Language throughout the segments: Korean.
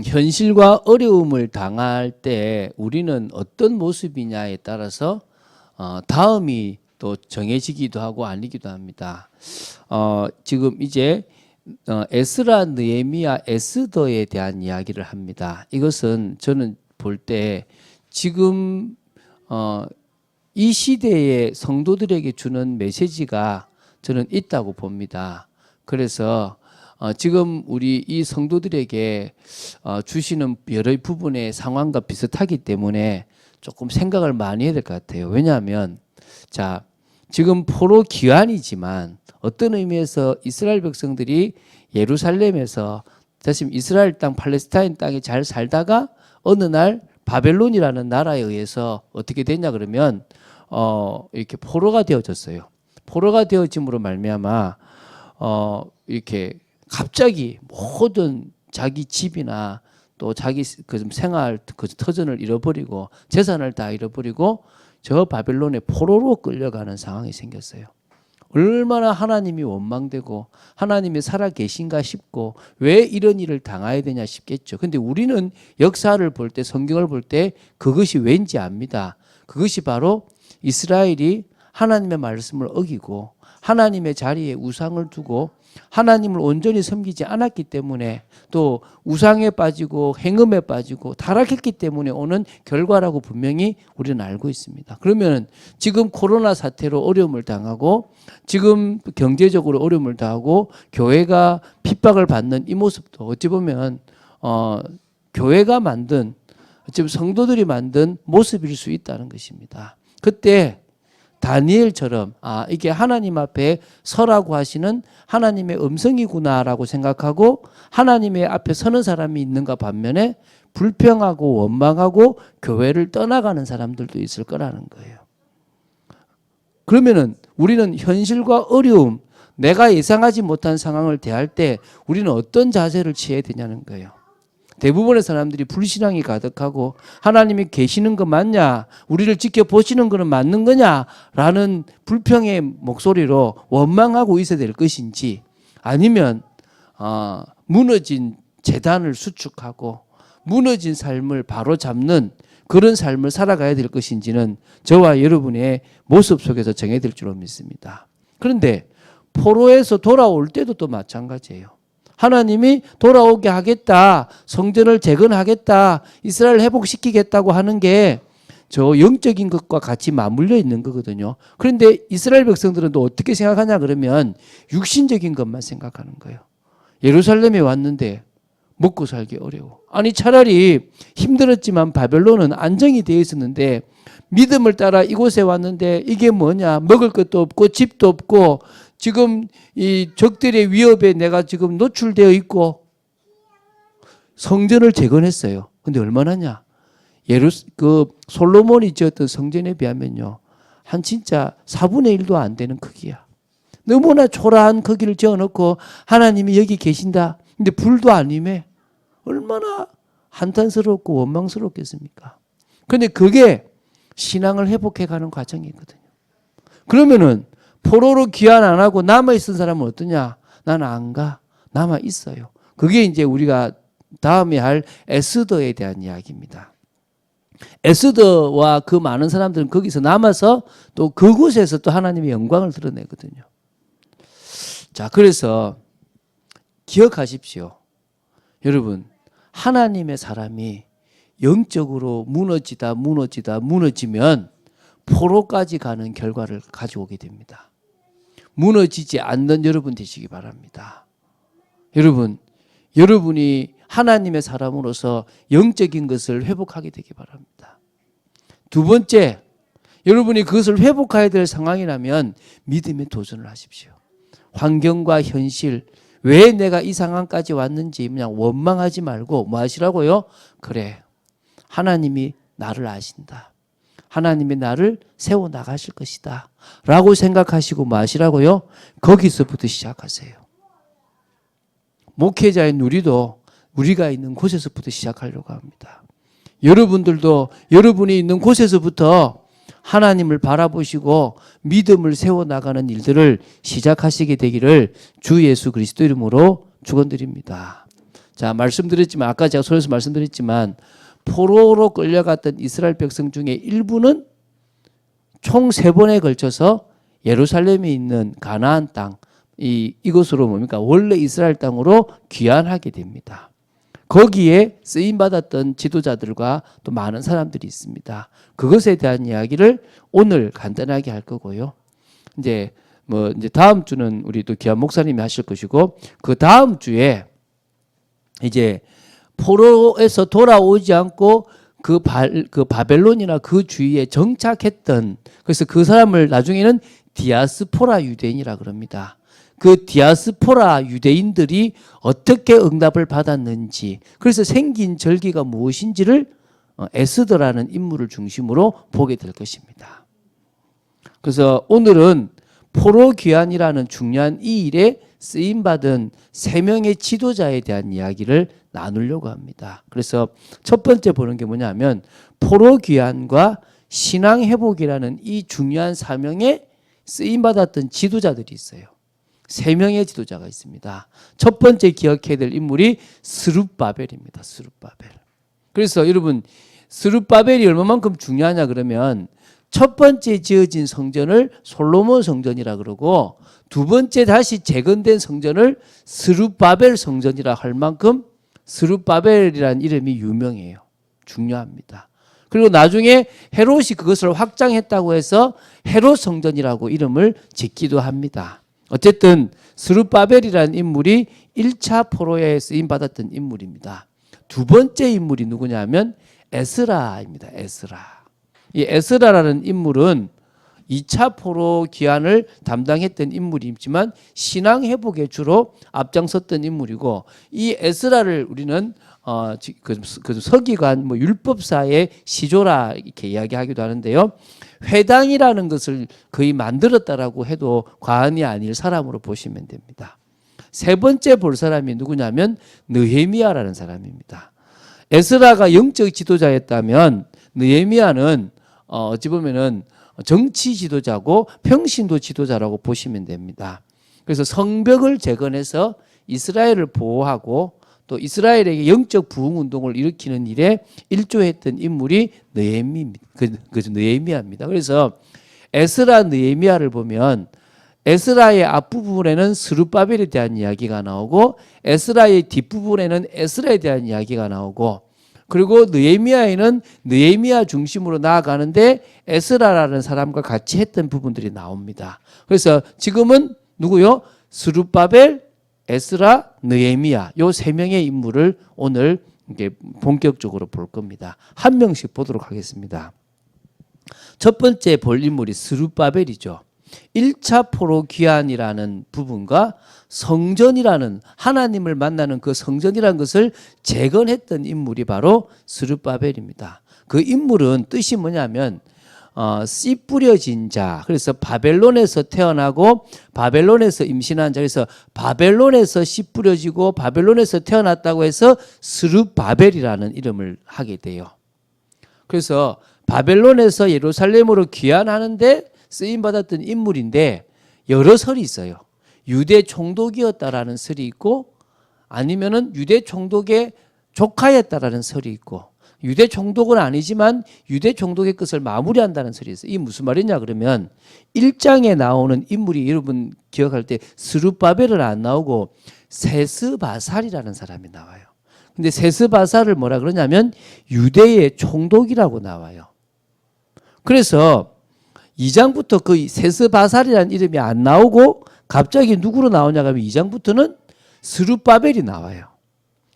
현실과 어려움을 당할 때 우리는 어떤 모습이냐에 따라서 다음이 또 정해지기도 하고 아니기도 합니다. 지금 이제 에스라, 느헤미야, 에스더에 대한 이야기를 합니다. 이것은 저는 볼 때 지금 이 시대의 성도들에게 주는 메시지가 저는 있다고 봅니다. 그래서 지금 우리 이 성도들에게 주시는 여러 부분의 상황과 비슷하기 때문에 조금 생각을 많이 해야 될 것 같아요. 왜냐하면 자, 지금 포로 기환이지만 어떤 의미에서 이스라엘 백성들이 예루살렘에서 다시 이스라엘 땅, 팔레스타인 땅에 잘 살다가 어느 날 바벨론이라는 나라에 의해서 어떻게 됐냐 그러면 이렇게 포로가 되어졌어요. 포로가 되어짐으로 말미암아 이렇게 갑자기 모든 자기 집이나 또 자기 그 생활 그 터전을 잃어버리고 재산을 다 잃어버리고 저 바벨론의 포로로 끌려가는 상황이 생겼어요. 얼마나 하나님이 원망되고 하나님이 살아 계신가 싶고 왜 이런 일을 당해야 되냐 싶겠죠. 근데 우리는 역사를 볼 때 성경을 볼 때 그것이 왠지 압니다. 그것이 바로 이스라엘이 하나님의 말씀을 어기고 하나님의 자리에 우상을 두고 하나님을 온전히 섬기지 않았기 때문에 또 우상에 빠지고 행음에 빠지고 타락했기 때문에 오는 결과라고 분명히 우리는 알고 있습니다. 그러면 지금 코로나 사태로 어려움을 당하고 지금 경제적으로 어려움을 당하고 교회가 핍박을 받는 이 모습도 어찌 보면 교회가 만든 어찌 보면 성도들이 만든 모습일 수 있다는 것입니다. 그때 다니엘처럼 이게 하나님 앞에 서라고 하시는 하나님의 음성이구나라고 생각하고 하나님의 앞에 서는 사람이 있는가 반면에 불평하고 원망하고 교회를 떠나가는 사람들도 있을 거라는 거예요. 그러면은 우리는 현실과 어려움, 내가 예상하지 못한 상황을 대할 때 우리는 어떤 자세를 취해야 되냐는 거예요. 대부분의 사람들이 불신앙이 가득하고 하나님이 계시는 거 맞냐? 우리를 지켜보시는 거는 맞는 거냐? 라는 불평의 목소리로 원망하고 있어야 될 것인지 아니면 무너진 재단을 수축하고 무너진 삶을 바로잡는 그런 삶을 살아가야 될 것인지는 저와 여러분의 모습 속에서 정해질 줄로 믿습니다. 그런데 포로에서 돌아올 때도 또 마찬가지예요. 하나님이 돌아오게 하겠다, 성전을 재건하겠다, 이스라엘 회복시키겠다고 하는 게 저 영적인 것과 같이 맞물려 있는 거거든요. 그런데 이스라엘 백성들은 또 어떻게 생각하냐 그러면 육신적인 것만 생각하는 거예요. 예루살렘에 왔는데 먹고 살기 어려워. 아니 차라리 힘들었지만 바벨론은 안정이 되어 있었는데 믿음을 따라 이곳에 왔는데 이게 뭐냐, 먹을 것도 없고 집도 없고 지금 이 적들의 위협에 내가 지금 노출되어 있고 성전을 재건했어요. 근데 얼마나냐? 솔로몬이 지었던 성전에 비하면요. 한 진짜 4분의 1도 안 되는 크기야. 너무나 초라한 크기를 지어놓고 하나님이 여기 계신다. 근데 불도 안 임해. 얼마나 한탄스럽고 원망스럽겠습니까? 그런데 그게 신앙을 회복해가는 과정이거든요. 그러면은 포로로 귀환 안 하고 남아있은 사람은 어떠냐? 나는 안 가. 남아있어요. 그게 이제 우리가 다음에 할 에스더에 대한 이야기입니다. 에스더와 그 많은 사람들은 거기서 남아서 또 그곳에서 또 하나님의 영광을 드러내거든요. 자, 그래서 기억하십시오. 여러분, 하나님의 사람이 영적으로 무너지면 포로까지 가는 결과를 가져오게 됩니다. 무너지지 않는 여러분 되시기 바랍니다. 여러분이 하나님의 사람으로서 영적인 것을 회복하게 되기 바랍니다. 두 번째, 여러분이 그것을 회복해야 될 상황이라면 믿음의 도전을 하십시오. 환경과 현실, 왜 내가 이 상황까지 왔는지 그냥 원망하지 말고 뭐 하시라고요? 그래, 하나님이 나를 아신다. 하나님이 나를 세워나가실 것이다 라고 생각하시고 뭐 하시라고요? 거기서부터 시작하세요. 목회자의 누리도 우리가 있는 곳에서부터 시작하려고 합니다. 여러분들도 여러분이 있는 곳에서부터 하나님을 바라보시고 믿음을 세워나가는 일들을 시작하시게 되기를 주 예수 그리스도 이름으로 축원드립니다. 자, 말씀드렸지만 아까 제가 손에서 말씀드렸지만 포로로 끌려갔던 이스라엘 백성 중에 일부는 총 3번에 걸쳐서 예루살렘에 있는 가나안 땅 이곳으로 뭡니까? 원래 이스라엘 땅으로 귀환하게 됩니다. 거기에 쓰임 받았던 지도자들과 또 많은 사람들이 있습니다. 그것에 대한 이야기를 오늘 간단하게 할 거고요. 이제 다음 주는 우리 또 귀한 목사님이 하실 것이고 그 다음 주에 이제 포로에서 돌아오지 않고 그 바벨론이나 그 주위에 정착했던 그래서 그 사람을 나중에는 디아스포라 유대인이라 그럽니다. 그 디아스포라 유대인들이 어떻게 응답을 받았는지 그래서 생긴 절기가 무엇인지를 에스더라는 인물을 중심으로 보게 될 것입니다. 그래서 오늘은 포로 귀환이라는 중요한 이 일에 쓰임받은 3명의 지도자에 대한 이야기를 나누려고 합니다. 그래서 첫 번째 보는 게 뭐냐면 포로 귀환과 신앙 회복이라는 이 중요한 사명에 쓰임받았던 지도자들이 있어요. 3명의 지도자가 있습니다. 첫 번째 기억해야 될 인물이 스룹바벨입니다. 스룹바벨. 그래서 여러분 스룹바벨이 얼마만큼 중요하냐 그러면 첫 번째 지어진 성전을 솔로몬 성전이라 그러고 두 번째 다시 재건된 성전을 스룹바벨 성전이라 할 만큼 스룹바벨이라는 이름이 유명해요. 중요합니다. 그리고 나중에 헤롯이 그것을 확장했다고 해서 헤롯 성전이라고 이름을 짓기도 합니다. 어쨌든 스룹바벨이라는 인물이 1차 포로에 쓰임받았던 인물입니다. 두 번째 인물이 누구냐면 에스라입니다. 에스라. 이 에스라라는 인물은 2차 포로 귀환을 담당했던 인물이지만 신앙 회복에 주로 앞장섰던 인물이고 이 에스라를 우리는 그 서기관 율법사의 시조라 이렇게 이야기하기도 하는데요. 회당이라는 것을 거의 만들었다라고 해도 과언이 아닐 사람으로 보시면 됩니다. 세 번째 볼 사람이 누구냐면 느헤미야라는 사람입니다. 에스라가 영적 지도자였다면 느헤미야는 어찌 보면은 정치 지도자고 평신도 지도자라고 보시면 됩니다. 그래서 성벽을 재건해서 이스라엘을 보호하고 또 이스라엘에게 영적 부흥 운동을 일으키는 일에 일조했던 인물이 느헤미야입니다. 그래서 에스라 느헤미야를 보면 에스라의 앞부분에는 스룹바벨에 대한 이야기가 나오고 에스라의 뒷부분에는 에스라에 대한 이야기가 나오고 그리고 느헤미야에는 느헤미야 중심으로 나아가는데 에스라라는 사람과 같이 했던 부분들이 나옵니다. 그래서 지금은 누구요? 스룹바벨, 에스라, 느헤미야 요 3명의 인물을 오늘 이렇게 본격적으로 볼 겁니다. 한 명씩 보도록 하겠습니다. 첫 번째 볼 인물이 스룹바벨이죠. 1차 포로 귀환이라는 부분과 성전이라는 씨하나님을 만나는 그 성전이라는 것을 재건했던 인물이 바로 스룹바벨입니다. 그 인물은 뜻이 뭐냐면 씨 뿌려진 자. 그래서 바벨론에서 태어나고 바벨론에서 임신한 자. 그래서 바벨론에서 씨 뿌려지고 바벨론에서 태어났다고 해서 스룹바벨이라는 이름을 하게 돼요. 그래서 바벨론에서 예루살렘으로 귀환하는데 쓰임받았던 인물인데 여러 설이 있어요. 유대 총독이었다라는 설이 있고 아니면은 유대 총독의 조카였다라는 설이 있고 유대 총독은 아니지만 유대 총독의 것을 마무리한다는 설이 있어요. 이게 무슨 말이냐 그러면 1장에 나오는 인물이 여러분 기억할 때 스룹바벨은 안 나오고 세스바살이라는 사람이 나와요. 근데 세스바살을 뭐라 그러냐면 유대의 총독이라고 나와요. 그래서 2장부터 그 세스바살이라는 이름이 안 나오고 갑자기 누구로 나오냐 하면 2장부터는 스룹바벨이 나와요.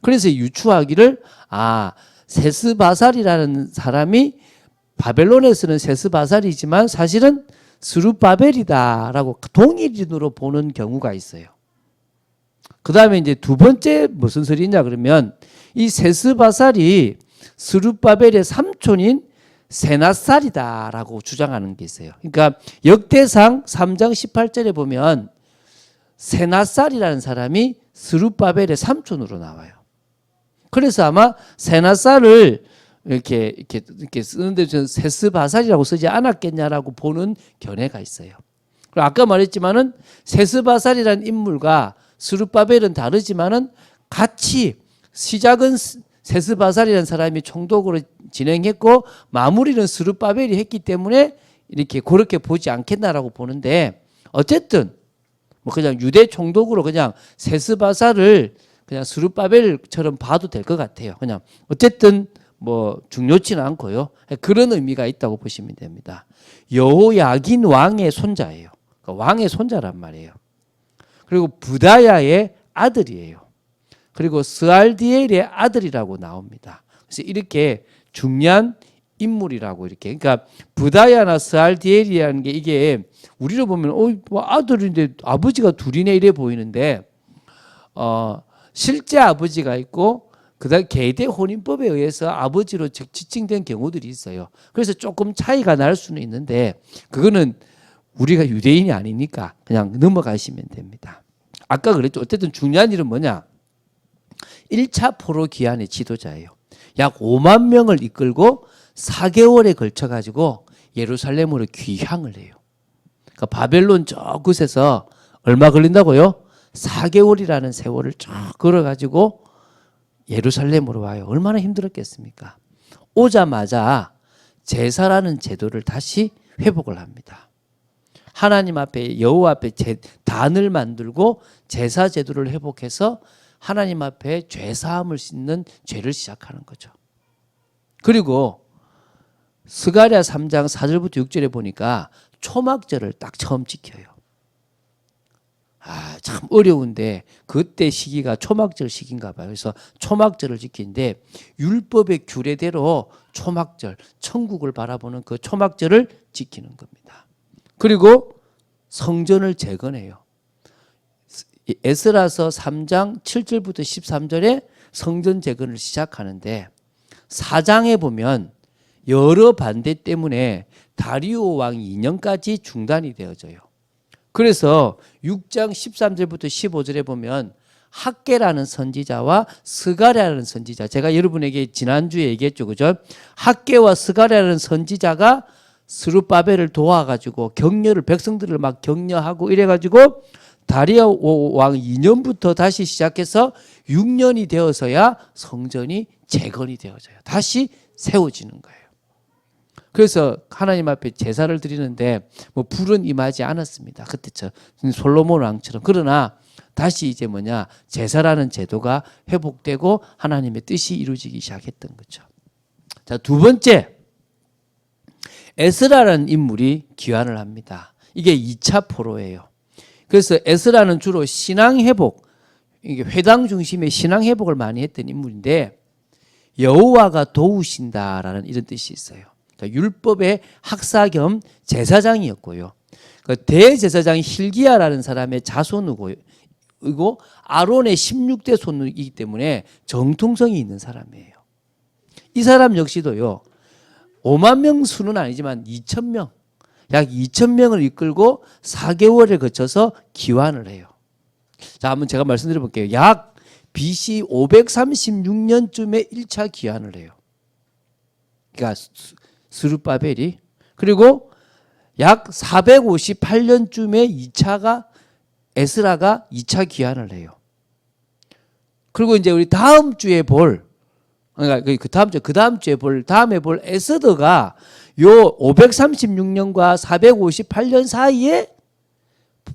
그래서 유추하기를 세스바살이라는 사람이 바벨론에서는 세스바살이지만 사실은 스룹바벨이다라고 동일인으로 보는 경우가 있어요. 그 다음에 이제 두 번째 무슨 소리냐 그러면 이 세스바살이 스룹바벨의 삼촌인 세낫살이다라고 주장하는 게 있어요. 그러니까 역대상 3장 18절에 보면 세낫살이라는 사람이 스룹바벨의 삼촌으로 나와요. 그래서 아마 세낫살을 이렇게 쓰는데 저는 세스바살이라고 쓰지 않았겠냐라고 보는 견해가 있어요. 그리고 아까 말했지만은 세스바살이라는 인물과 스룹바벨은 다르지만은 같이 시작은 세스바살이라는 사람이 총독으로 진행했고 마무리는 스룹바벨이 했기 때문에 이렇게 그렇게 보지 않겠나라고 보는데, 어쨌든 뭐 그냥 유대 총독으로 그냥 세스바살을 그냥 스룹바벨처럼 봐도 될 것 같아요. 그냥 어쨌든 뭐 중요치는 않고요. 그런 의미가 있다고 보시면 됩니다. 여호야긴 왕의 손자예요. 그러니까 왕의 손자란 말이에요. 그리고 부다야의 아들이에요. 그리고 스알디엘의 아들이라고 나옵니다. 그래서 이렇게 중요한 인물이라고 이렇게. 그러니까 부다야나 스알디엘이라는 게 이게 우리로 보면 뭐 아들인데 아버지가 둘이네 이래 보이는데 실제 아버지가 있고 그다음 계대 혼인법에 의해서 아버지로 지칭된 경우들이 있어요. 그래서 조금 차이가 날 수는 있는데 그거는 우리가 유대인이 아니니까 그냥 넘어가시면 됩니다. 아까 그랬죠. 어쨌든 중요한 일은 뭐냐? 1차 포로 기한의 지도자예요. 약 5만 명을 이끌고 4개월에 걸쳐 가지고 예루살렘으로 귀향을 해요. 그러니까 바벨론 저 곳에서 얼마 걸린다고요? 4개월이라는 세월을 쭉 걸어 가지고 예루살렘으로 와요. 얼마나 힘들었겠습니까? 오자마자 제사라는 제도를 다시 회복을 합니다. 하나님 앞에 여호와 앞에 단을 만들고 제사 제도를 회복해서 하나님 앞에 죄 사함을 씻는 죄를 시작하는 거죠. 그리고 스가랴 3장 4절부터 6절에 보니까 초막절을 딱 처음 지켜요. 참 어려운데 그때 시기가 초막절 시기인가 봐요. 그래서 초막절을 지키는데 율법의 규례대로 초막절, 천국을 바라보는 그 초막절을 지키는 겁니다. 그리고 성전을 재건해요. 에스라서 3장 7절부터 13절에 성전 재건을 시작하는데 4장에 보면 여러 반대 때문에 다리오 왕 2년까지 중단이 되어져요. 그래서 6장 13절부터 15절에 보면 학개라는 선지자와 스가랴라는 선지자, 제가 여러분에게 지난주에 얘기했죠, 그죠? 학개와 스가랴라는 선지자가 스룹바벨을 도와가지고 격려를, 백성들을 막 격려하고 이래가지고 다리오 왕 2년부터 다시 시작해서 6년이 되어서야 성전이 재건이 되어져요. 다시 세워지는 거예요. 그래서 하나님 앞에 제사를 드리는데 뭐 불은 임하지 않았습니다. 그때처럼 솔로몬 왕처럼. 그러나 다시 이제 제사라는 제도가 회복되고 하나님의 뜻이 이루어지기 시작했던 거죠. 자, 두 번째, 에스라라는 인물이 귀환을 합니다. 이게 2차 포로예요. 그래서 에스라는 주로 신앙 회복, 이게 회당 중심의 신앙 회복을 많이 했던 인물인데 여호와가 도우신다라는 이런 뜻이 있어요. 그러니까 율법의 학사 겸 제사장이었고요. 그 대제사장이 힐기야라는 사람의 자손이고 아론의 16대 손이기 때문에 정통성이 있는 사람이에요. 이 사람 역시도요. 5만 명 수는 아니지만 2천 명, 약 2천 명을 이끌고 4개월에 거쳐서 기환을 해요. 자, 한번 제가 말씀드려 볼게요. 약 BC 536년쯤에 1차 기환을 해요. 그러니까 스룹바벨이. 그리고 약 458년쯤에 2차가 에스라가 2차 기환을 해요. 그리고 이제 우리 다음 주에 볼, 그러니까 그 다음 주에 볼, 다음에 볼 에스더가 요 536년과 458년 사이에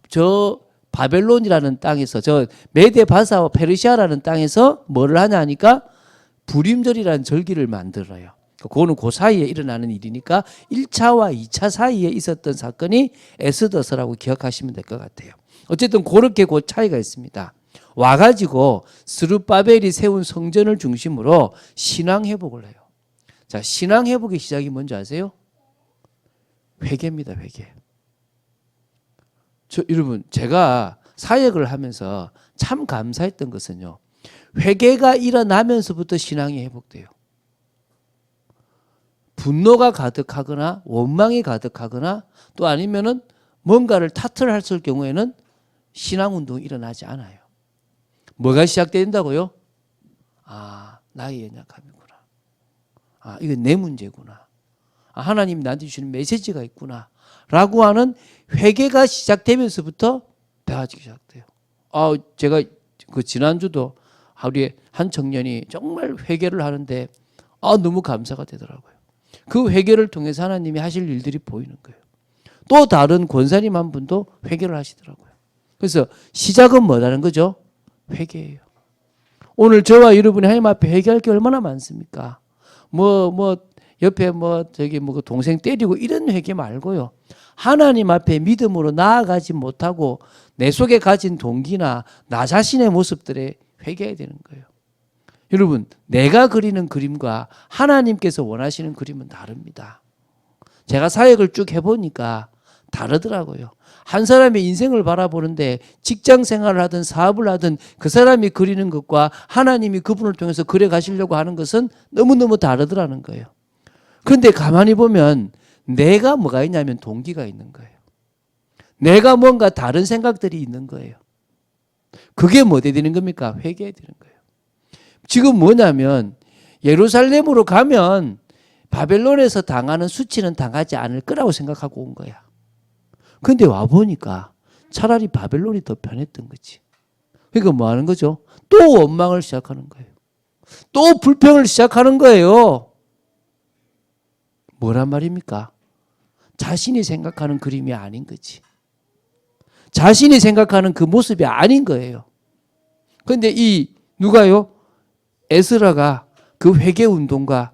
저 바벨론이라는 땅에서, 저 메데 바사와 페르시아라는 땅에서 뭐를 하냐 하니까 부림절이라는 절기를 만들어요. 그거는 그 사이에 일어나는 일이니까 1차와 2차 사이에 있었던 사건이 에스더서라고 기억하시면 될 것 같아요. 어쨌든 그렇게 그 차이가 있습니다. 와가지고 스룹바벨이 세운 성전을 중심으로 신앙 회복을 해요. 자, 신앙 회복의 시작이 뭔지 아세요? 회개입니다, 회개. 여러분, 제가 사역을 하면서 참 감사했던 것은요, 회개가 일어나면서부터 신앙이 회복돼요. 분노가 가득하거나 원망이 가득하거나 또 아니면은 뭔가를 탓을 했을 경우에는 신앙운동이 일어나지 않아요. 뭐가 시작된다고요? 나의 연약함이구나. 이건 내 문제구나. 하나님이 나한테 주시는 메시지가 있구나. 라고 하는 회개가 시작되면서부터 배워지기 시작돼요. 제가 그 지난주도 하루에 한 청년이 정말 회개를 하는데 너무 감사가 되더라고요. 그 회개를 통해서 하나님이 하실 일들이 보이는 거예요. 또 다른 권사님 한 분도 회개를 하시더라고요. 그래서 시작은 뭐라는 거죠? 회개예요. 오늘 저와 여러분이 하나님 앞에 회개할 게 얼마나 많습니까? 옆에 그 동생 때리고 이런 회개 말고요. 하나님 앞에 믿음으로 나아가지 못하고 내 속에 가진 동기나 나 자신의 모습들에 회개해야 되는 거예요. 여러분, 내가 그리는 그림과 하나님께서 원하시는 그림은 다릅니다. 제가 사역을 쭉 해보니까 다르더라고요. 한 사람의 인생을 바라보는데 직장 생활을 하든 사업을 하든 그 사람이 그리는 것과 하나님이 그분을 통해서 그려 가시려고 하는 것은 너무너무 다르더라는 거예요. 그런데 가만히 보면 내가 뭐가 있냐면 동기가 있는 거예요. 내가 뭔가 다른 생각들이 있는 거예요. 그게 뭐 돼야 되는 겁니까? 회개해야 되는 거예요. 지금 뭐냐면 예루살렘으로 가면 바벨론에서 당하는 수치는 당하지 않을 거라고 생각하고 온 거야. 근데 와보니까 차라리 바벨론이 더 편했던 거지. 그러니까 뭐 하는 거죠? 또 원망을 시작하는 거예요. 또 불평을 시작하는 거예요. 뭐란 말입니까? 자신이 생각하는 그림이 아닌 거지. 자신이 생각하는 그 모습이 아닌 거예요. 그런데 누가요? 에스라가 그 회개 운동과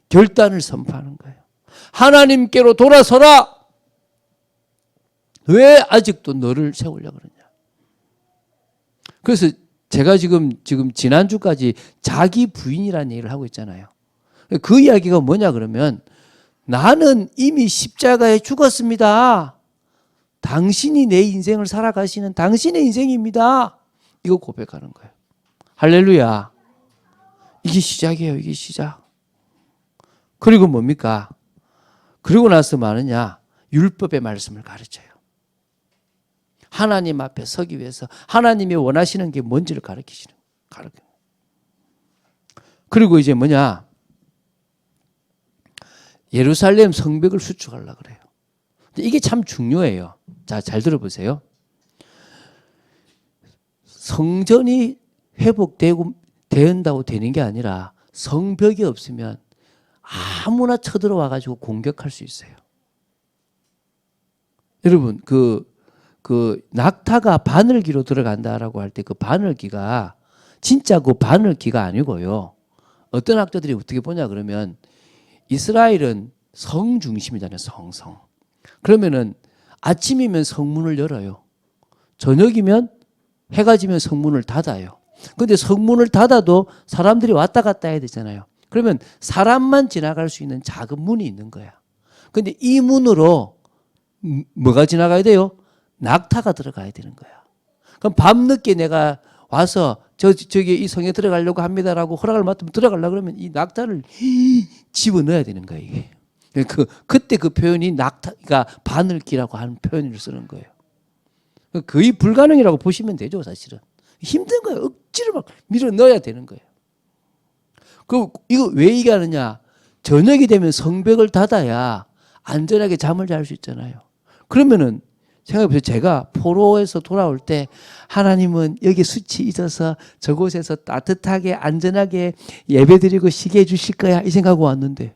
결단을 선포하는 거예요. 하나님께로 돌아서라! 왜 아직도 너를 세우려고 그러냐? 그래서 제가 지금 지난주까지 자기 부인이라는 얘기를 하고 있잖아요. 그 이야기가 뭐냐 그러면 나는 이미 십자가에 죽었습니다. 당신이 내 인생을 살아가시는 당신의 인생입니다. 이거 고백하는 거예요. 할렐루야. 이게 시작이에요. 이게 시작. 그리고 뭡니까? 그리고 나서 뭐하느냐? 율법의 말씀을 가르쳐요. 하나님 앞에 서기 위해서 하나님이 원하시는 게 뭔지를 가르쳐요. 그리고 이제 뭐냐? 예루살렘 성벽을 수축하려고 그래요. 이게 참 중요해요. 자, 잘 들어보세요. 성전이 회복되고 된다고 되는 게 아니라 성벽이 없으면 아무나 쳐들어와 가지고 공격할 수 있어요. 여러분, 그 낙타가 바늘기로 들어간다라고 할 때 그 바늘기가 진짜 그 바늘기가 아니고요. 어떤 학자들이 어떻게 보냐 그러면 이스라엘은 성 중심이잖아요. 성. 그러면은 아침이면 성문을 열어요. 저녁이면 해가 지면 성문을 닫아요. 그런데 성문을 닫아도 사람들이 왔다 갔다 해야 되잖아요. 그러면 사람만 지나갈 수 있는 작은 문이 있는 거야. 그런데 이 문으로 뭐가 지나가야 돼요? 낙타가 들어가야 되는 거야. 그럼 밤늦게 내가 와서 저기 이 성에 들어가려고 합니다라고 허락을 맡으면 들어가려고 그러면 이 낙타를 집어넣어야 되는 거야, 이게. 그때 그 표현이 낙타가 바늘기라고 하는 표현을 쓰는 거예요. 거의 불가능이라고 보시면 되죠, 사실은. 힘든 거예요. 억지로 막 밀어 넣어야 되는 거예요. 이거 왜 얘기하느냐? 저녁이 되면 성벽을 닫아야 안전하게 잠을 잘 수 있잖아요. 그러면은 생각해보세요. 제가 포로에서 돌아올 때 하나님은 여기 수치 있어서 저곳에서 따뜻하게 안전하게 예배드리고 쉬게 해주실 거야 이 생각하고 왔는데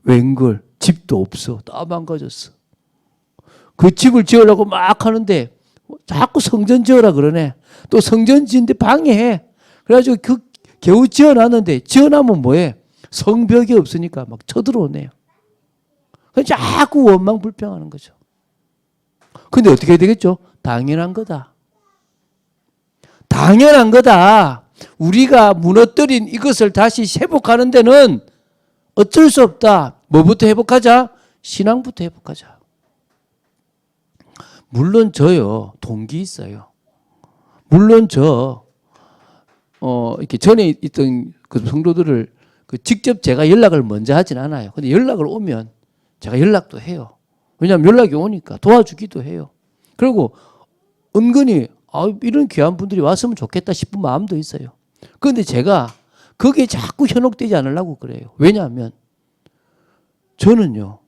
웬걸 집도 없어. 다 망가졌어. 그 집을 지으려고 막 하는데 자꾸 성전 지으라 그러네. 또 성전 지은데 방해해. 그래가지고 겨우 지어놨는데 지어놨으면 뭐해? 성벽이 없으니까 막 쳐들어오네요. 그래서 자꾸 원망 불평하는 거죠. 근데 어떻게 해야 되겠죠? 당연한 거다. 당연한 거다. 우리가 무너뜨린 이것을 다시 회복하는 데는 어쩔 수 없다. 뭐부터 회복하자? 신앙부터 회복하자. 물론 저요, 동기 있어요. 물론 이렇게 전에 있던 그 성도들을 직접 제가 연락을 먼저 하진 않아요. 근데 연락을 오면 제가 연락도 해요. 왜냐하면 연락이 오니까 도와주기도 해요. 그리고 은근히 이런 귀한 분들이 왔으면 좋겠다 싶은 마음도 있어요. 그런데 제가 거기에 자꾸 현혹되지 않으려고 그래요. 왜냐하면 저는요.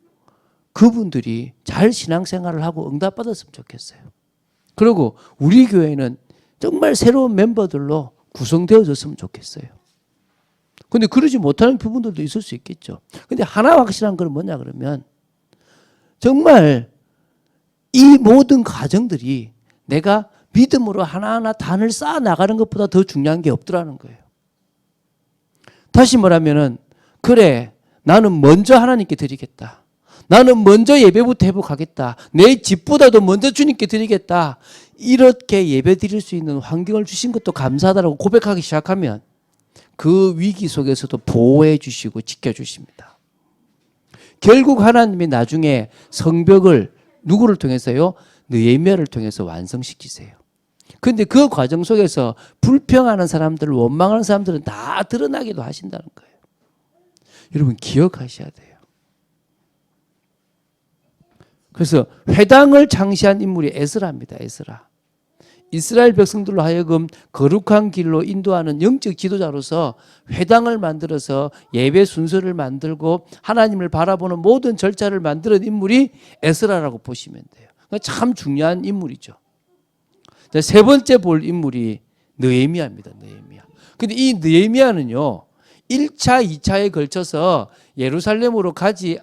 그분들이 잘 신앙생활을 하고 응답받았으면 좋겠어요. 그리고 우리 교회는 정말 새로운 멤버들로 구성되어졌으면 좋겠어요. 근데 그러지 못하는 부분들도 있을 수 있겠죠. 근데 하나 확실한 건 뭐냐 그러면 정말 이 모든 과정들이 내가 믿음으로 하나하나 단을 쌓아 나가는 것보다 더 중요한 게 없더라는 거예요. 다시 말하면은 그래 나는 먼저 하나님께 드리겠다. 나는 먼저 예배부터 회복하겠다. 내 집보다도 먼저 주님께 드리겠다. 이렇게 예배 드릴 수 있는 환경을 주신 것도 감사하다라고 고백하기 시작하면 그 위기 속에서도 보호해 주시고 지켜주십니다. 결국 하나님이 나중에 성벽을 누구를 통해서요? 느헤미야를 통해서 완성시키세요. 그런데 그 과정 속에서 불평하는 사람들, 원망하는 사람들은 다 드러나기도 하신다는 거예요. 여러분 기억하셔야 돼요. 그래서 회당을 창시한 인물이 에스라입니다. 에스라. 이스라엘 백성들로 하여금 거룩한 길로 인도하는 영적 지도자로서 회당을 만들어서 예배 순서를 만들고 하나님을 바라보는 모든 절차를 만드는 인물이 에스라라고 보시면 돼요. 참 중요한 인물이죠. 세 번째 볼 인물이 느헤미야입니다. 느헤미야. 근데 이 느헤미야는요. 1차, 2차에 걸쳐서 예루살렘으로 가지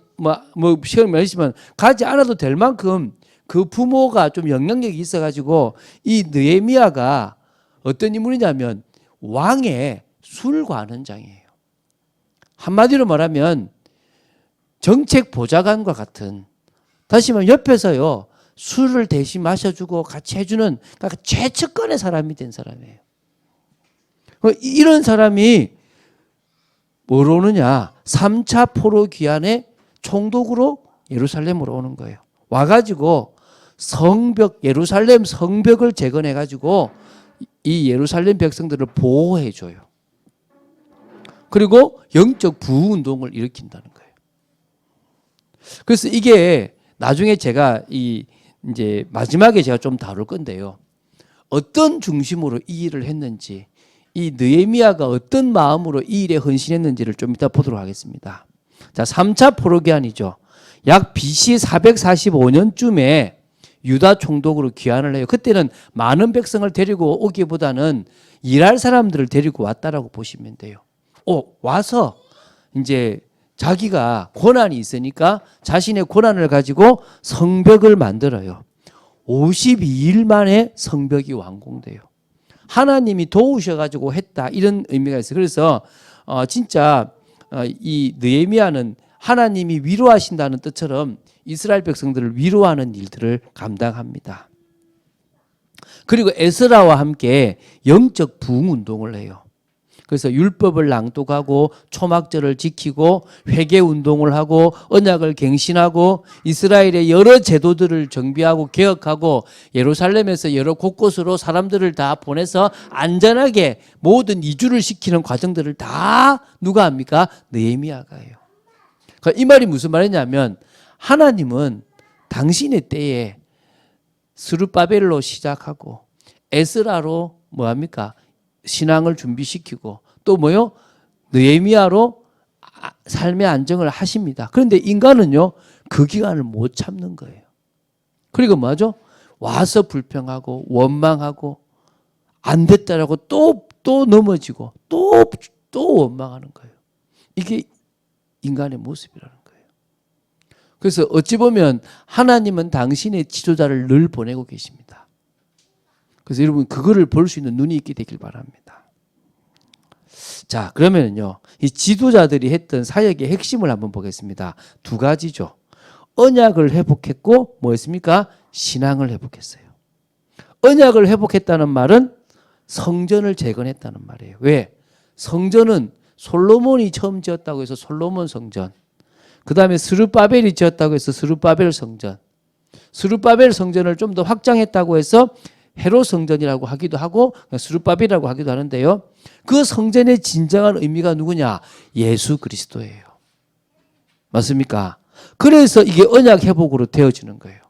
시간이 많으시면 가지 않아도 될 만큼 그 부모가 좀 영향력이 있어가지고 이 느헤미야가 어떤 인물이냐면 왕의 술관원장이에요. 한마디로 말하면 정책 보좌관과 같은, 다시 말하면 옆에서요 술을 대신 마셔주고 같이 해주는 그러니까 최측근의 사람이 된 사람이에요. 이런 사람이 뭐로 오느냐? 3차 포로 귀환의 총독으로 예루살렘으로 오는 거예요. 와가지고 성벽, 예루살렘 성벽을 재건해가지고 이 예루살렘 백성들을 보호해줘요. 그리고 영적 부흥운동을 일으킨다는 거예요. 그래서 이게 나중에 제가 이제 마지막에 제가 좀 다룰 건데요. 어떤 중심으로 이 일을 했는지, 이 느헤미야가 어떤 마음으로 이 일에 헌신했는지를 좀 이따 보도록 하겠습니다. 자, 3차 포로기환이죠. 약 BC 445년쯤에 유다 총독으로 귀환을 해요. 그때는 많은 백성을 데리고 오기보다는 일할 사람들을 데리고 왔다라고 보시면 돼요. 와서 이제 자기가 권한이 있으니까 자신의 권한을 가지고 성벽을 만들어요. 52일 만에 성벽이 완공돼요. 하나님이 도우셔가지고 했다 이런 의미가 있어요. 그래서 진짜 이 느헤미야는 하나님이 위로하신다는 뜻처럼 이스라엘 백성들을 위로하는 일들을 감당합니다. 그리고 에스라와 함께 영적 부흥 운동을 해요. 그래서 율법을 낭독하고 초막절을 지키고 회개 운동을 하고 언약을 갱신하고 이스라엘의 여러 제도들을 정비하고 개혁하고 예루살렘에서 여러 곳곳으로 사람들을 다 보내서 안전하게 모든 이주를 시키는 과정들을 다 누가 합니까? 느헤미야가 해요. 그러니까 이 말이 무슨 말이냐면 하나님은 당신의 때에 스룹바벨로 시작하고 에스라로 뭐합니까? 신앙을 준비시키고 또 뭐요? 느헤미야로 삶의 안정을 하십니다. 그런데 인간은요 그 기간을 못 참는 거예요. 그리고 뭐죠? 와서 불평하고 원망하고 안 됐다라고 또 넘어지고 또 원망하는 거예요. 이게 인간의 모습이라는 거예요. 그래서 어찌 보면 하나님은 당신의 지도자를 늘 보내고 계십니다. 그래서 여러분 그거를 볼 수 있는 눈이 있게 되길 바랍니다. 자, 그러면요 이 지도자들이 했던 사역의 핵심을 한번 보겠습니다. 두 가지죠. 언약을 회복했고 뭐였습니까? 신앙을 회복했어요. 언약을 회복했다는 말은 성전을 재건했다는 말이에요. 왜? 성전은 솔로몬이 처음 지었다고 해서 솔로몬 성전, 그 다음에 스룹바벨이 지었다고 해서 스룹바벨 성전, 스룹바벨 성전을 좀 더 확장했다고 해서 헤롯 성전이라고 하기도 하고 스룹바벨이라고 하기도 하는데요. 그 성전의 진정한 의미가 누구냐? 예수 그리스도예요. 맞습니까? 그래서 이게 언약 회복으로 되어지는 거예요.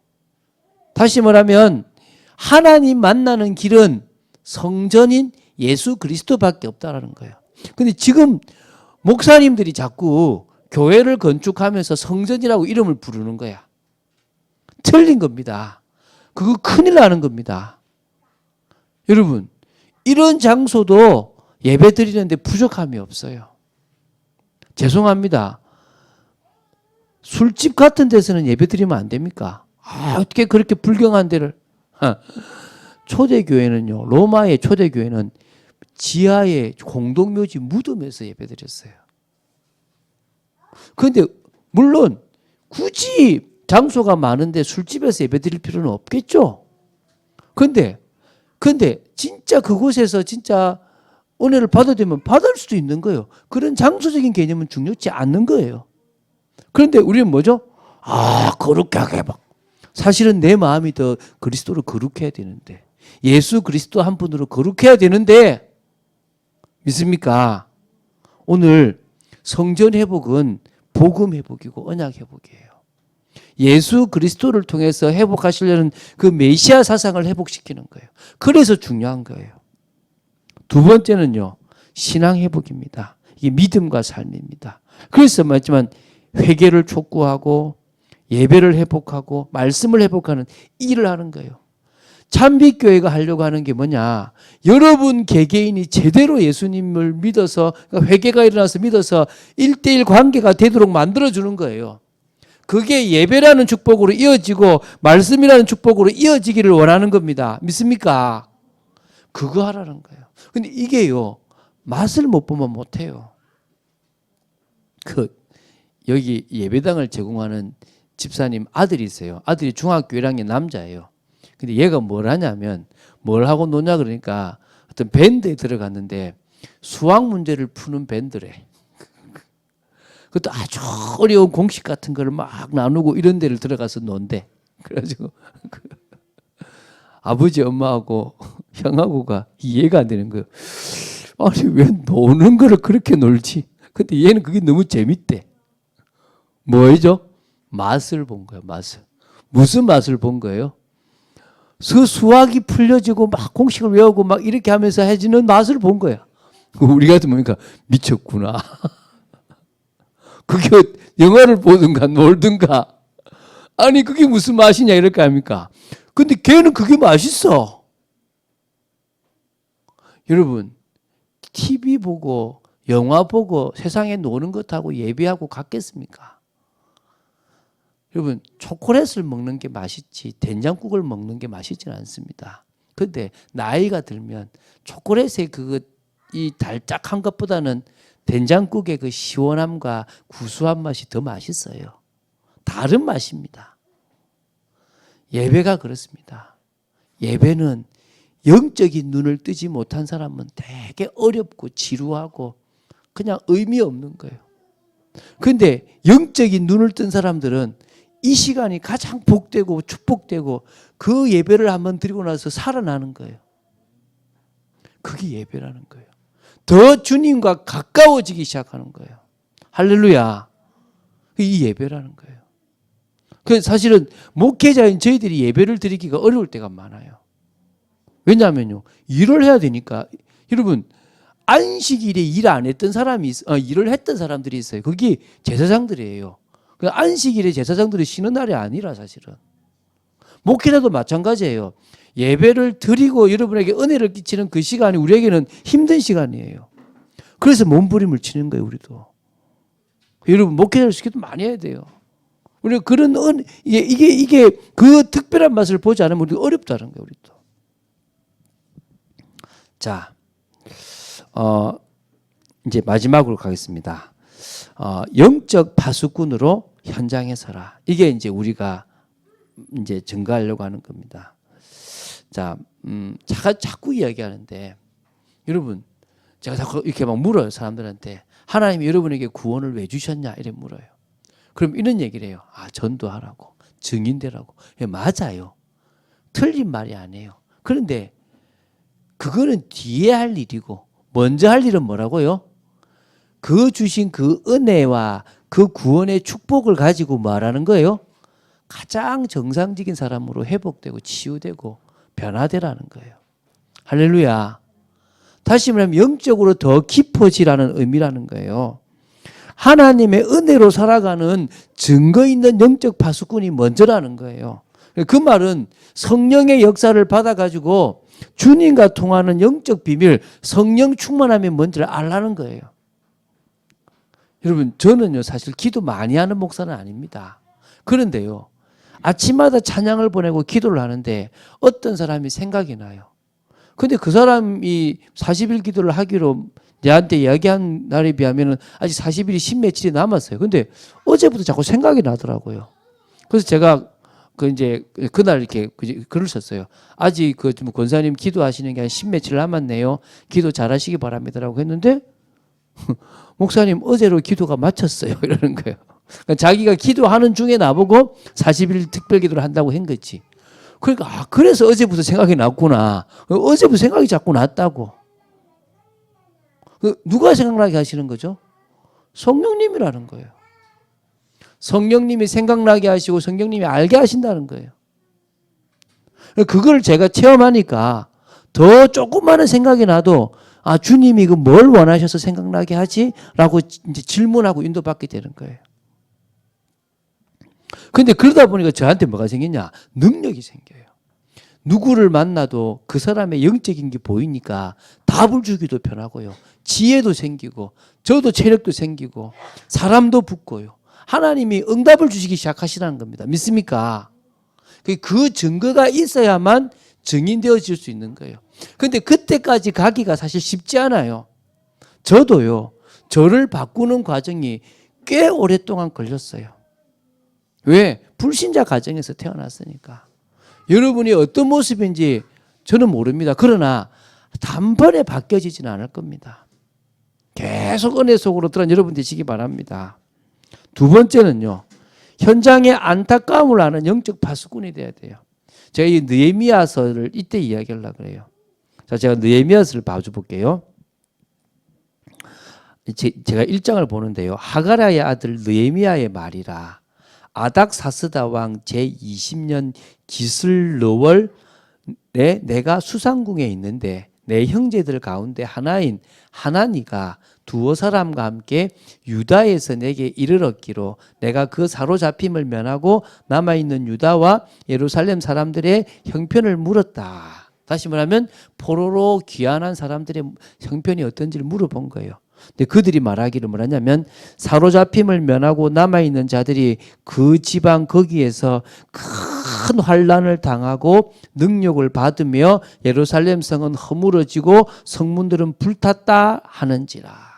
다시 말하면 하나님 만나는 길은 성전인 예수 그리스도밖에 없다라는 거예요. 근데 지금 목사님들이 자꾸 교회를 건축하면서 성전이라고 이름을 부르는 거야. 틀린 겁니다. 그거 큰일 나는 겁니다. 여러분, 이런 장소도 예배 드리는데 부족함이 없어요. 죄송합니다. 술집 같은 데서는 예배 드리면 안 됩니까? 어떻게 그렇게 불경한 데를. 초대교회는요, 로마의 초대교회는 지하에 공동묘지 무덤에서 예배 드렸어요. 그런데 물론 굳이 장소가 많은데 술집에서 예배 드릴 필요는 없겠죠. 근데 진짜 그곳에서 진짜 은혜를 받아야 되면 받을 수도 있는 거예요. 그런 장소적인 개념은 중요치 않는 거예요. 그런데 우리는 뭐죠? 거룩하게 막. 사실은 내 마음이 더 그리스도로 거룩해야 되는데, 예수 그리스도 한 분으로 거룩해야 되는데, 믿습니까? 오늘 성전 회복은 복음 회복이고 언약 회복이에요. 예수 그리스도를 통해서 회복하시려는 그 메시아 사상을 회복시키는 거예요. 그래서 중요한 거예요. 두 번째는요, 신앙 회복입니다. 이게 믿음과 삶입니다. 그래서 말했지만 회개를 촉구하고 예배를 회복하고 말씀을 회복하는 일을 하는 거예요. 참빛교회가 하려고 하는 게 뭐냐? 여러분 개개인이 제대로 예수님을 믿어서, 그러니까 회개가 일어나서 믿어서 1:1 관계가 되도록 만들어주는 거예요. 그게 예배라는 축복으로 이어지고 말씀이라는 축복으로 이어지기를 원하는 겁니다. 믿습니까? 그거 하라는 거예요. 근데 이게요, 맛을 못 보면 못해요. 여기 예배당을 제공하는 집사님 아들이 있어요. 아들이 중학교 1학년 남자예요. 근데 얘가 뭘 하냐면, 뭘 하고 노냐 그러니까 어떤 밴드에 들어갔는데 수학 문제를 푸는 밴드래. 그것도 아주 어려운 공식 같은 거를 막 나누고 이런 데를 들어가서 논대. 그래가지고 아버지 엄마하고 형하고가 이해가 안 되는 거예요. 아니 왜 노는 거를 그렇게 놀지? 근데 얘는 그게 너무 재밌대. 뭐죠? 맛을 본 거예요. 맛을. 무슨 맛을 본 거예요? 그 수학이 풀려지고 막 공식을 외우고 막 이렇게 하면서 해지는 맛을 본 거야. 우리가 보니까 미쳤구나. 그게 영화를 보든가 놀든가. 아니 그게 무슨 맛이냐 이럴 거 아닙니까? 근데 걔는 그게 맛있어. 여러분 TV 보고 영화 보고 세상에 노는 것하고 예배하고 같겠습니까? 여러분 초콜릿을 먹는 게 맛있지 된장국을 먹는 게 맛있지는 않습니다. 그런데 나이가 들면 초콜릿의 이 달짝한 것보다는 된장국의 그 시원함과 구수한 맛이 더 맛있어요. 다른 맛입니다. 예배가 그렇습니다. 예배는 영적인 눈을 뜨지 못한 사람은 되게 어렵고 지루하고 그냥 의미 없는 거예요. 그런데 영적인 눈을 뜬 사람들은 이 시간이 가장 복되고 축복되고 그 예배를 한번 드리고 나서 살아나는 거예요. 그게 예배라는 거예요. 더 주님과 가까워지기 시작하는 거예요. 할렐루야. 이 예배라는 거예요. 그래서 사실은 목회자인 저희들이 예배를 드리기가 어려울 때가 많아요. 왜냐하면요, 일을 해야 되니까. 여러분 안식일에 일 안 했던 사람이 일을 했던 사람들이 있어요. 그게 제사장들이에요. 안식일에 제사장들이 쉬는 날이 아니라 사실은. 목회자도 마찬가지예요. 예배를 드리고 여러분에게 은혜를 끼치는 그 시간이 우리에게는 힘든 시간이에요. 그래서 몸부림을 치는 거예요, 우리도. 여러분 목회자를 시켜도 많이 해야 돼요. 우리가 그런 이게 그 특별한 맛을 보지 않으면 우리가 어렵다는 거예요, 우리도. 자, 이제 마지막으로 가겠습니다. 영적 파수꾼으로 현장에 서라. 이게 이제 우리가 이제 증거하려고 하는 겁니다. 자, 제가 자꾸 이야기하는데 여러분, 제가 자꾸 이렇게 막 물어요, 사람들한테. 하나님이 여러분에게 구원을 왜 주셨냐 이래 물어요. 그럼 이런 얘기를 해요. 전도하라고, 증인되라고. 맞아요. 틀린 말이 아니에요. 그런데 그거는 뒤에 할 일이고 먼저 할 일은 뭐라고요? 그 주신 그 은혜와 그 구원의 축복을 가지고 말하는 거예요. 가장 정상적인 사람으로 회복되고 치유되고 변화되라는 거예요. 할렐루야. 다시 말하면 영적으로 더 깊어지라는 의미라는 거예요. 하나님의 은혜로 살아가는 증거 있는 영적 파수꾼이 먼저라는 거예요. 그 말은 성령의 역사를 받아가지고 주님과 통하는 영적 비밀, 성령 충만함이 뭔지를 알라는 거예요. 여러분, 저는요, 사실 기도 많이 하는 목사는 아닙니다. 그런데요, 아침마다 찬양을 보내고 기도를 하는데 어떤 사람이 생각이 나요. 근데 그 사람이 40일 기도를 하기로 내한테 이야기한 날에 비하면 아직 40일이 10며칠이 남았어요. 근데 어제부터 자꾸 생각이 나더라고요. 그래서 제가 이제 그날 이렇게 글을 썼어요. 아직 권사님 기도하시는 게 한 10며칠 남았네요. 기도 잘하시기 바랍니다라고 했는데 목사님 어제로 기도가 마쳤어요. 이러는 거예요. 그러니까 자기가 기도하는 중에 나보고 40일 특별 기도를 한다고 한 거지. 그러니까 그래서 어제부터 생각이 났구나. 어제부터 생각이 자꾸 났다고. 누가 생각나게 하시는 거죠? 성령님이라는 거예요. 성령님이 생각나게 하시고 성령님이 알게 하신다는 거예요. 그걸 제가 체험하니까 더 조금만한 생각이 나도 주님이 뭘 원하셔서 생각나게 하지? 라고 이제 질문하고 인도받게 되는 거예요. 근데 그러다 보니까 저한테 뭐가 생기냐? 능력이 생겨요. 누구를 만나도 그 사람의 영적인 게 보이니까 답을 주기도 편하고요. 지혜도 생기고 저도 체력도 생기고 사람도 붙고요. 하나님이 응답을 주시기 시작하시라는 겁니다. 믿습니까? 그 증거가 있어야만 증인되어질 수 있는 거예요. 그런데 그때까지 가기가 사실 쉽지 않아요. 저도요. 저를 바꾸는 과정이 꽤 오랫동안 걸렸어요. 왜? 불신자 가정에서 태어났으니까. 여러분이 어떤 모습인지 저는 모릅니다. 그러나 단번에 바뀌어지지는 않을 겁니다. 계속 은혜 속으로 들어간 여러분 되시기 바랍니다. 두 번째는요. 현장에 안타까움을 하는 영적 파수꾼이 돼야 돼요. 제가 이 느헤미야서를 이때 이야기하려고 그래요. 자, 제가 느헤미야서를 봐줘 볼게요. 제가 1장을 보는데요. 하가라의 아들 느헤미야의 말이라. 아닥사스다 왕 제20년 기슬러월에 내가 수상궁에 있는데 내 형제들 가운데 하나인 하나니가 두어 사람과 함께 유다에서 내게 이르렀기로 내가 그 사로잡힘을 면하고 남아있는 유다와 예루살렘 사람들의 형편을 물었다. 다시 말하면 포로로 귀환한 사람들의 형편이 어떤지를 물어본 거예요. 근데 그들이 말하기를 뭐라냐면 사로잡힘을 면하고 남아있는 자들이 그 지방 거기에서 큰 환난을 당하고 능력을 받으며 예루살렘 성은 허물어지고 성문들은 불탔다 하는지라.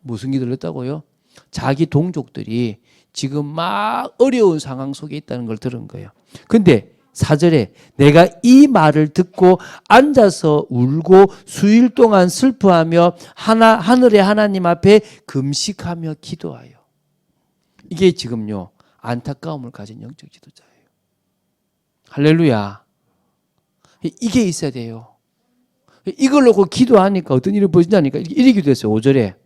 무슨 기도를 했다고요? 자기 동족들이 지금 막 어려운 상황 속에 있다는 걸 들은 거예요. 근데 4절에 내가 이 말을 듣고 앉아서 울고 수일 동안 슬퍼하며 하늘의 하나님 앞에 금식하며 기도하여. 이게 지금요 안타까움을 가진 영적 지도자예요. 할렐루야. 이게 있어야 돼요. 이걸 놓고 기도하니까 어떤 일이 벌어지냐니까 이렇게 기도했어요. 5절에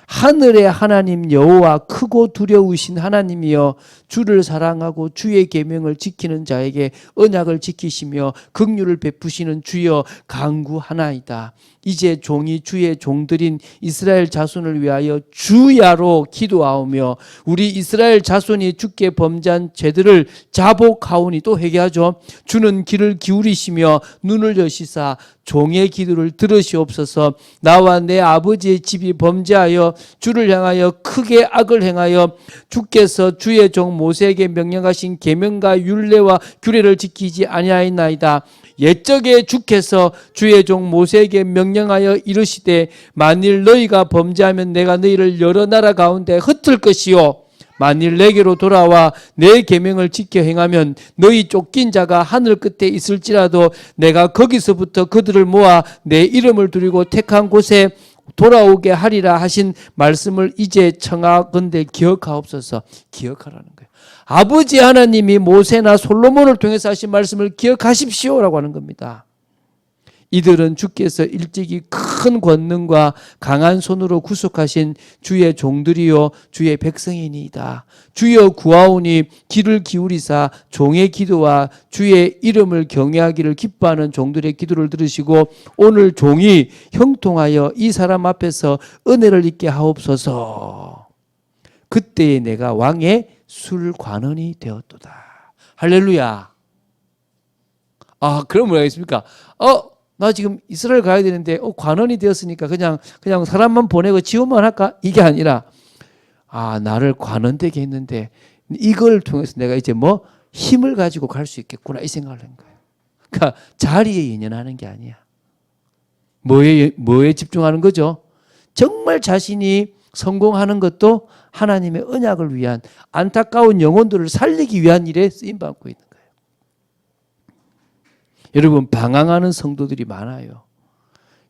하늘의 하나님 여호와 크고 두려우신 하나님이여 주를 사랑하고 주의 계명을 지키는 자에게 언약을 지키시며 긍휼을 베푸시는 주여 간구하나이다. 이제 종이 주의 종들인 이스라엘 자손을 위하여 주야로 기도하오며 우리 이스라엘 자손이 주께 범죄한 죄들을 자복하오니 또 회개하죠. 주는 귀를 기울이시며 눈을 여시사 종의 기도를 들으시옵소서. 나와 내 아버지의 집이 범죄하여 주를 향하여 크게 악을 행하여 주께서 주의 종 모세에게 명령하신 계명과 율례와 규례를 지키지 아니하였나이다. 옛적에 주께서 주의 종 모세에게 명령하여 이르시되 만일 너희가 범죄하면 내가 너희를 여러 나라 가운데 흩을 것이요 만일 내게로 돌아와 내 계명을 지켜 행하면 너희 쫓긴 자가 하늘 끝에 있을지라도 내가 거기서부터 그들을 모아 내 이름을 두리고 택한 곳에 돌아오게 하리라 하신 말씀을 이제 청하건대 기억하옵소서. 기억하라는 거예요. 아버지 하나님이 모세나 솔로몬을 통해서 하신 말씀을 기억하십시오라고 하는 겁니다. 이들은 주께서 일찍이 큰 권능과 강한 손으로 구속하신 주의 종들이요 주의 백성이니이다. 주여 구하오니 귀를 기울이사 종의 기도와 주의 이름을 경외하기를 기뻐하는 종들의 기도를 들으시고 오늘 종이 형통하여 이 사람 앞에서 은혜를 입게 하옵소서. 그때에 내가 왕의 술관원이 되었도다. 할렐루야. 아, 그럼 뭐라 하겠습니까? 나 지금 이스라엘 가야 되는데 관원이 되었으니까 그냥 사람만 보내고 지원만 할까? 이게 아니라 나를 관원되게 했는데 이걸 통해서 내가 이제 뭐 힘을 가지고 갈 수 있겠구나 이 생각을 한 거예요. 그러니까 자리에 연연하는 게 아니야. 뭐에 집중하는 거죠? 정말 자신이 성공하는 것도 하나님의 언약을 위한 안타까운 영혼들을 살리기 위한 일에 쓰임받고 있는 거예요. 여러분, 방황하는 성도들이 많아요.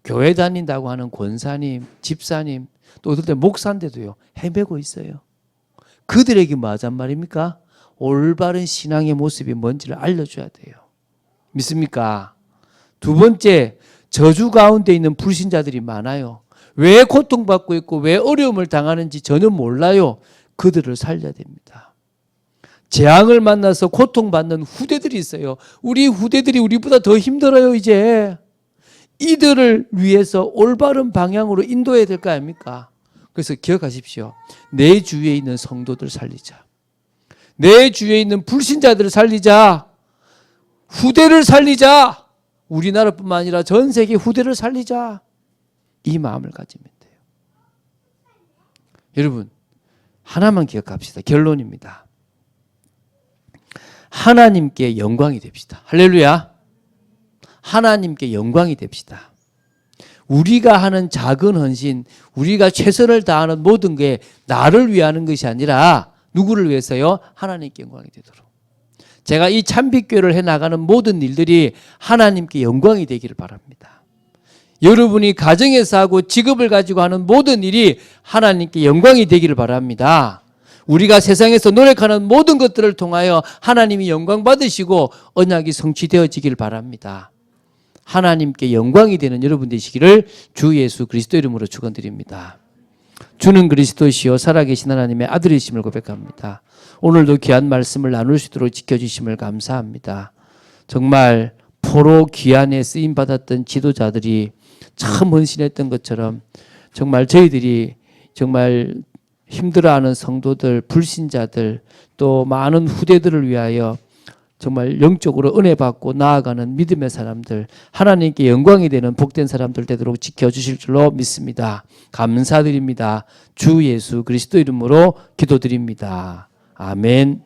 교회 다닌다고 하는 권사님, 집사님, 또 어떨 때 목사인데도요, 헤매고 있어요. 그들에게 뭐 하잔 말입니까? 올바른 신앙의 모습이 뭔지를 알려줘야 돼요. 믿습니까? 두 번째, 저주 가운데 있는 불신자들이 많아요. 왜 고통받고 있고 왜 어려움을 당하는지 전혀 몰라요. 그들을 살려야 됩니다. 재앙을 만나서 고통받는 후대들이 있어요. 우리 후대들이 우리보다 더 힘들어요, 이제. 이들을 위해서 올바른 방향으로 인도해야 될 거 아닙니까? 그래서 기억하십시오. 내 주위에 있는 성도들 살리자. 내 주위에 있는 불신자들을 살리자. 후대를 살리자. 우리나라뿐만 아니라 전 세계 후대를 살리자. 이 마음을 가지면 돼요. 여러분, 하나만 기억합시다. 결론입니다. 하나님께 영광이 됩시다. 할렐루야. 하나님께 영광이 됩시다. 우리가 하는 작은 헌신, 우리가 최선을 다하는 모든 게 나를 위하는 것이 아니라 누구를 위해서요? 하나님께 영광이 되도록. 제가 이 참빛교회를 해나가는 모든 일들이 하나님께 영광이 되기를 바랍니다. 여러분이 가정에서 하고 직업을 가지고 하는 모든 일이 하나님께 영광이 되기를 바랍니다. 우리가 세상에서 노력하는 모든 것들을 통하여 하나님이 영광 받으시고 언약이 성취되어지길 바랍니다. 하나님께 영광이 되는 여러분 되시기를 주 예수 그리스도 이름으로 축원드립니다. 주는 그리스도시요 살아계신 하나님의 아들이심을 고백합니다. 오늘도 귀한 말씀을 나눌 수 있도록 지켜주심을 감사합니다. 정말 포로 귀환에 쓰임받았던 지도자들이 참 헌신했던 것처럼 정말 저희들이 정말 힘들어하는 성도들, 불신자들 또 많은 후대들을 위하여 정말 영적으로 은혜 받고 나아가는 믿음의 사람들, 하나님께 영광이 되는 복된 사람들 되도록 지켜주실 줄로 믿습니다. 감사드립니다. 주 예수 그리스도 이름으로 기도드립니다. 아멘.